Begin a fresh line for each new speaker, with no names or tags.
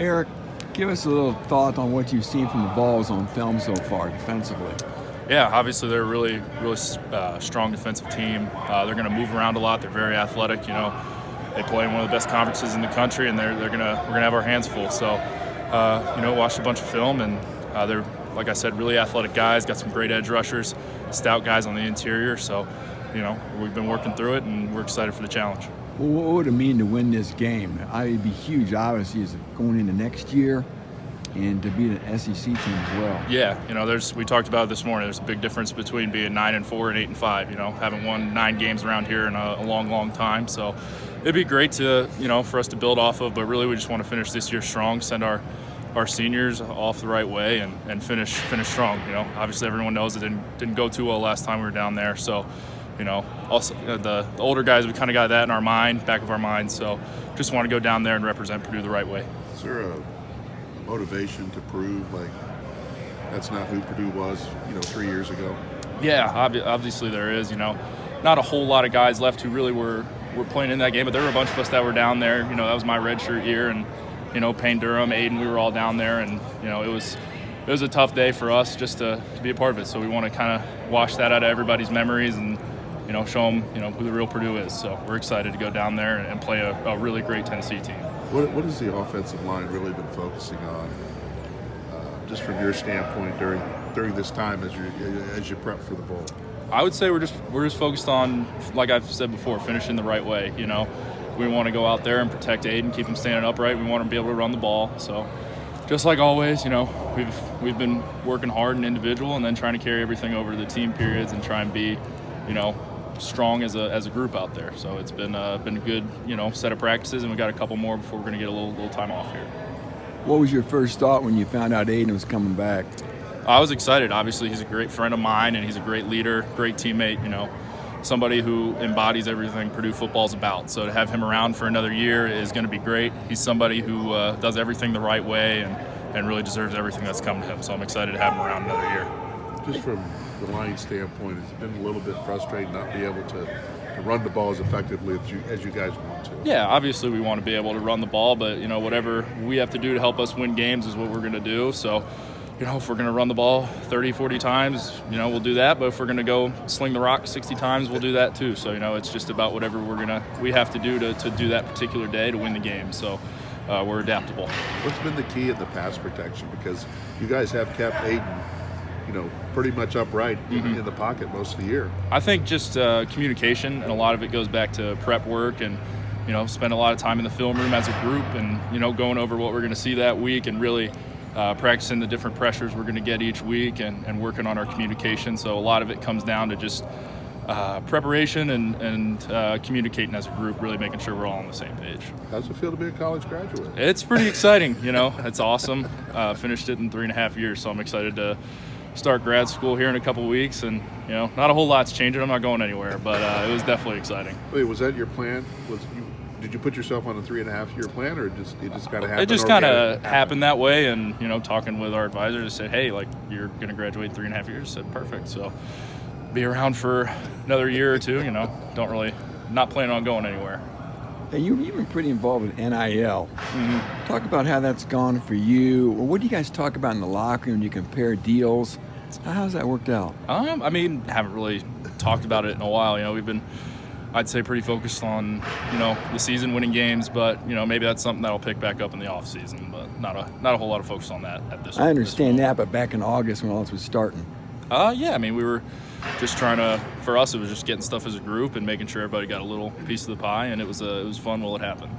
Eric, give us a little thought on what you've seen from the Vols on film so far defensively.
Yeah, obviously they're a really strong defensive team. They're going to move around a lot. They're very athletic. They play in one of the best conferences in the country, and we're gonna have our hands full. So, watched a bunch of film, and they're, like I said, really athletic guys. Got some great edge rushers, stout guys on the interior. So, we've been working through it, and we're excited for the challenge.
Well, what would it mean to win this game? It'd be huge, obviously, as going into next year, and to beat an SEC team as well.
Yeah, we talked about it this morning. There's a big difference between being 9-4 and 8-5. Haven't won 9 games around here in a long, long time. So it'd be great to, for us to build off of. But really, we just want to finish this year strong, send our seniors off the right way, and finish strong. Obviously everyone knows it didn't go too well last time we were down there. So, also the older guys, we kind of got that in our mind, back of our minds. So just want to go down there and represent Purdue the right way.
Is there a motivation to prove like that's not who Purdue was, 3 years ago? Yeah,
obviously there is. Not a whole lot of guys left who really were playing in that game, but there were a bunch of us that were down there. That was my redshirt year, and Payne Durham, Aiden, we were all down there, and it was a tough day for us just to be a part of it. So we want to kind of wash that out of everybody's memories and show them who the real Purdue is. So we're excited to go down there and play a really great Tennessee team.
What has the offensive line really been focusing on, just from your standpoint during this time as you prep for the bowl?
I would say we're just focused on, like I've said before, finishing the right way. We want to go out there and protect Aiden, keep him standing upright. We want him to be able to run the ball. So just like always, we've been working hard and individual, and then trying to carry everything over to the team periods and try and be, strong as a group out there. So it's been a good, set of practices, and we got a couple more before we're going to get a little time off here.
What was your first thought when you found out Aiden was coming back?
I was excited. Obviously, he's a great friend of mine, and he's a great leader, great teammate, somebody who embodies everything Purdue football's about. So to have him around for another year is going to be great. He's somebody who does everything the right way and really deserves everything that's come to him. So I'm excited to have him around another year.
Just from the line standpoint, it's been a little bit frustrating not be able to run the ball as effectively as you guys want to.
Yeah, obviously we want to be able to run the ball, but whatever we have to do to help us win games is what we're going to do. So if we're going to run the ball 30, 40 times, we'll do that. But if we're going to go sling the rock 60 times, we'll do that too. So, it's just about whatever we have to do to do that particular day to win the game. So we're adaptable.
What's been the key in the pass protection? Because you guys have kept Aiden, pretty much upright in the pocket most of the year.
I think just communication, and a lot of it goes back to prep work and, spend a lot of time in the film room as a group and, going over what we're going to see that week and really practicing the different pressures we're going to get each week and working on our communication. So a lot of it comes down to just preparation and communicating as a group, really making sure we're all on the same page.
How's it feel to be a college graduate?
It's pretty exciting. It's awesome. Finished it in 3.5 years, so I'm excited to start grad school here in a couple weeks. And, not a whole lot's changing. I'm not going anywhere, but it was definitely exciting.
Wait, was that your plan? Did you put yourself on a 3.5-year plan, or it just kind of happened?
It just kind of happened that way, and talking with our advisor, just said, "Hey, you're going to graduate 3.5 years." Said, "Perfect." So, be around for another year or two. Not planning on going anywhere.
Hey, you've been pretty involved with NIL. Mm-hmm. Talk about how that's gone for you. Or what do you guys talk about in the locker room when you compare deals? How's that worked out?
Haven't really talked about it in a while. We've been, I'd say, pretty focused on, the season, winning games, but, maybe that's something that'll pick back up in the off season, but not a whole lot of focus on that at this point.
I understand that, but back in August when all this was starting.
We were just for us, it was just getting stuff as a group and making sure everybody got a little piece of the pie, and it was fun while it happened.